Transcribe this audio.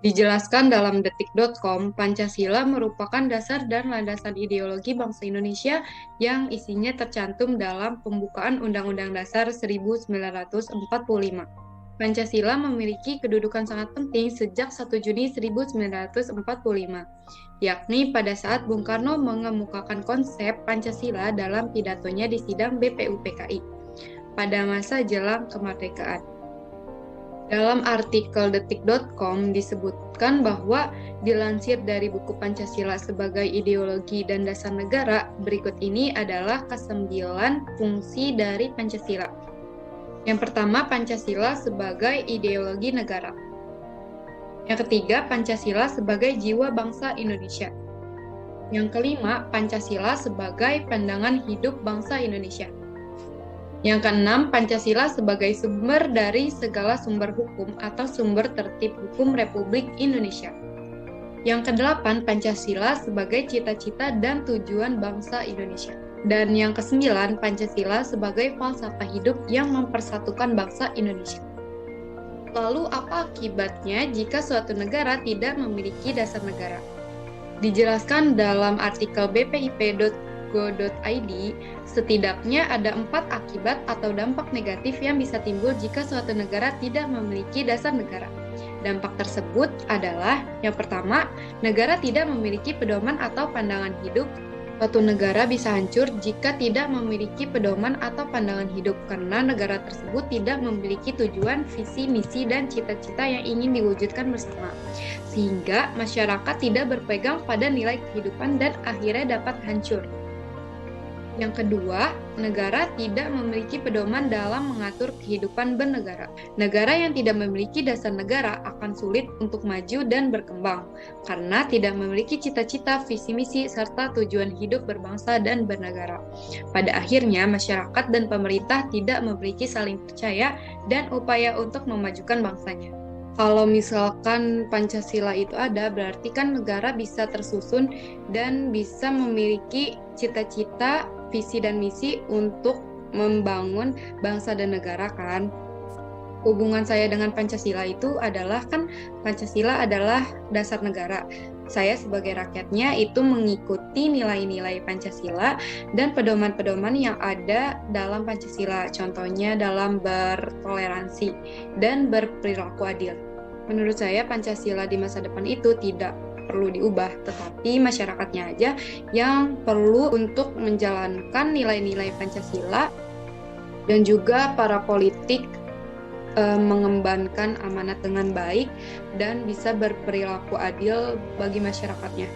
Dijelaskan dalam detik.com, Pancasila merupakan dasar dan landasan ideologi bangsa Indonesia yang isinya tercantum dalam pembukaan Undang-Undang Dasar 1945. Pancasila memiliki kedudukan sangat penting sejak 1 Juni 1945, yakni pada saat Bung Karno mengemukakan konsep Pancasila dalam pidatonya di sidang BPUPKI pada masa jelang kemerdekaan. Dalam artikel detik.com disebutkan bahwa dilansir dari buku Pancasila sebagai ideologi dan dasar negara, berikut ini adalah ke-9 fungsi dari Pancasila. Yang pertama, Pancasila sebagai ideologi negara. Yang ketiga, Pancasila sebagai jiwa bangsa Indonesia. Yang kelima, Pancasila sebagai pandangan hidup bangsa Indonesia. Yang keenam, Pancasila sebagai sumber dari segala sumber hukum atau sumber tertib hukum Republik Indonesia. Yang kedelapan, Pancasila sebagai cita-cita dan tujuan bangsa Indonesia. Dan yang kesembilan, Pancasila sebagai falsafah hidup yang mempersatukan bangsa Indonesia. Lalu apa akibatnya jika suatu negara tidak memiliki dasar negara? Dijelaskan dalam artikel bpip.go.id, setidaknya ada 4 akibat atau dampak negatif yang bisa timbul jika suatu negara tidak memiliki dasar negara. Dampak tersebut adalah, yang pertama, negara tidak memiliki pedoman atau pandangan hidup. Suatu negara bisa hancur jika tidak memiliki pedoman atau pandangan hidup karena negara tersebut tidak memiliki tujuan, visi, misi, dan cita-cita yang ingin diwujudkan bersama. Sehingga masyarakat tidak berpegang pada nilai kehidupan dan akhirnya dapat hancur. Yang kedua, negara tidak memiliki pedoman dalam mengatur kehidupan bernegara. Negara yang tidak memiliki dasar negara akan sulit untuk maju dan berkembang, karena tidak memiliki cita-cita, visi misi, serta tujuan hidup berbangsa dan bernegara. Pada akhirnya, masyarakat dan pemerintah tidak memiliki saling percaya dan upaya untuk memajukan bangsanya. Kalau misalkan Pancasila itu ada, berarti kan negara bisa tersusun dan bisa memiliki cita-cita, visi dan misi untuk membangun bangsa dan negara kan. Hubungan saya dengan Pancasila itu adalah kan Pancasila adalah dasar negara. Saya sebagai rakyatnya itu mengikuti nilai-nilai Pancasila dan pedoman-pedoman yang ada dalam Pancasila. Contohnya dalam bertoleransi dan berperilaku adil. Menurut saya Pancasila di masa depan itu tidak perlu diubah, tetapi masyarakatnya aja yang perlu untuk menjalankan nilai-nilai Pancasila dan juga para politik mengembankan amanat dengan baik dan bisa berperilaku adil bagi masyarakatnya.